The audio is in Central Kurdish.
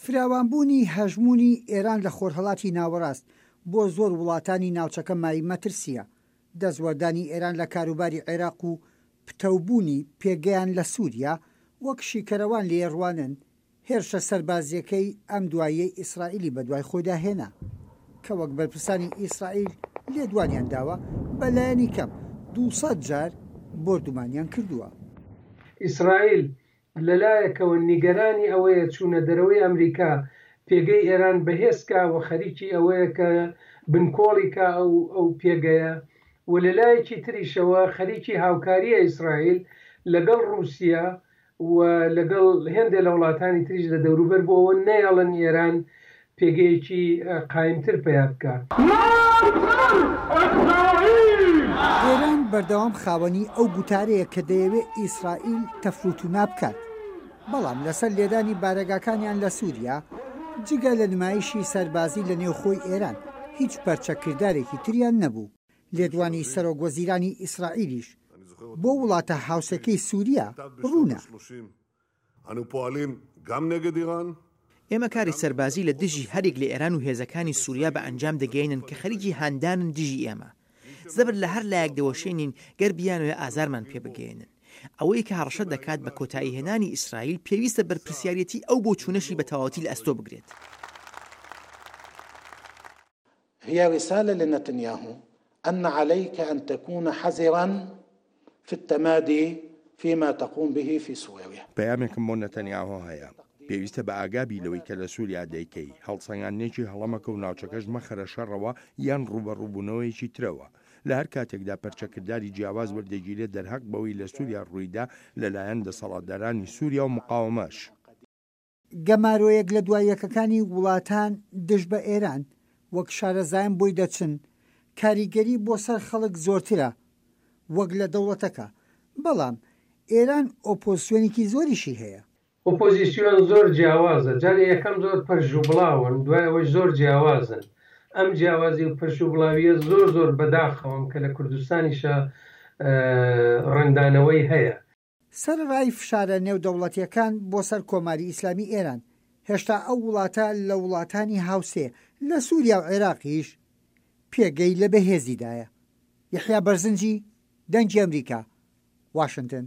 فراوانبوونی هەژمونی ئێران لە خۆرهەڵاتی ناوەڕاست بۆ زۆر وڵاتانی ناوچەکە مای مەترسیە. دەستوەردانی ئێران لە کاروباری عێراق و پتەوبوونی پێگەیان لە سووریا وەک شیکەرەوان لێڕوانن هێرشە سەربازیەکەی ئەم دواییەی ئیسرائیلی بەدوای خۆیدا هێنا کە وەک بەرپرسانی ئیسرائیل لێدوانیان داوە بەلایەنی کەم 200 جار بردومانیان کردووە. ئیسرائیل لەلایەکەوە نیگەرانی ئەوەیە چوونە دەرەوەی ئەمریکا پێگەی ئێران بەهێزکە و خەریکی ئەوەیە کە بنکۆڵیکە ئەو پێگەیە و لەلایەکی تریشەوە خەریکی هاوکاریە ئیسرائیل لەگەڵ رووسیا و لەگەڵ هێندێک لە وڵاتانی تریش لە دەوروبەر بۆ ئەوە نەیەڵن ئێران پێگەیەکی قایمتر پیا بکە. ئێران بەردەوام خاوەنی ئەو گوتارەیە کە دەیەوێت ئیسرائیل تەفروتونا بکات، بەڵام لەسەر لێدانی بارەگاکانیان لە سووریا جگە لە نمایشی سەربازی لە نێوخۆی ئێران هیچ پەرچەکردارێکی تریان نەبوو. لێدوانی سەرۆکوەزیرانی ئیسرائیلیش بۆ وڵاتە هاوسەکەی سووریا ڕوونە. ئێمە کاری سەربازی لە دژی هەرێک لە ئێران و هێزەکانی سووریا بە ئەنجام دەگەینن کە خەریکی هاندانن دژی ئێمە. زەبر لە هەر لایەک دەوەشێنین گەر بیانوێ ئازارمان پێ بگەێنن. ئەوەی کە هەڕەشە دەکات بە کۆتایی هێنانی ئیسرائیل پێویستە بەرپرسیارەتی ئەو بۆ چوونەشی بە تەواوەتی لە ئەستۆ بگرێت. هي رسالة لنتنياهو أن عليك أن تكون حذرا في التمادي فيما تقوم به في سوريا. پەیامێکم بۆ نەتەنیاهۆ هەیە. پێویستە بە ئاگابی لەوەی کە لە سووریا دەیکەی هەڵسەنگاندنێکی هەڵەمەکە و ناوچەکەش مەخەرە شەڕەوە یان ڕوبەڕووبوونەوەیکی ترەوە. لە هەر کاتێکدا پەرچەکرداری جیاواز وەردەگیرێت دەرهەق بەوەی لە سووریا ڕوویدا لەلایەن دەسەڵاتدارانی سووریا و مقاومەش. گەمارۆیەک لە دواییەکەکانی وڵاتان دژ بە ئێران وەک شارەزایان بۆی دەچن کاریگەری بۆ سەر خەڵک زۆرترە وەک لە دەوڵەتەکە، بەڵام ئێران ئۆپۆزیسیۆنێکی زۆریشی هەیە. ئۆپۆزیسیۆن زۆر جیاوازە، جارێ یەکەم زۆر پەرژوبڵاون، دوایەوەی زۆر جیاوازن. ئەم جیاوازی و پەرژوبڵاویە زۆر بەداخەوەم کە لە کوردستانیشە ڕەندانەوەی هەیە. سەرڕای فشارە نێودەوڵەتیەکان بۆ سەر کۆماری ئیسلامی ئێران هێشتا ئەو وڵاتە لە وڵاتانی هاوسێ لە سووریا و عێراقیش پێگەی لە بەهێزیدایە. یحیا بەرزنجی، دەنگی ئەمریکا، واشنگتن.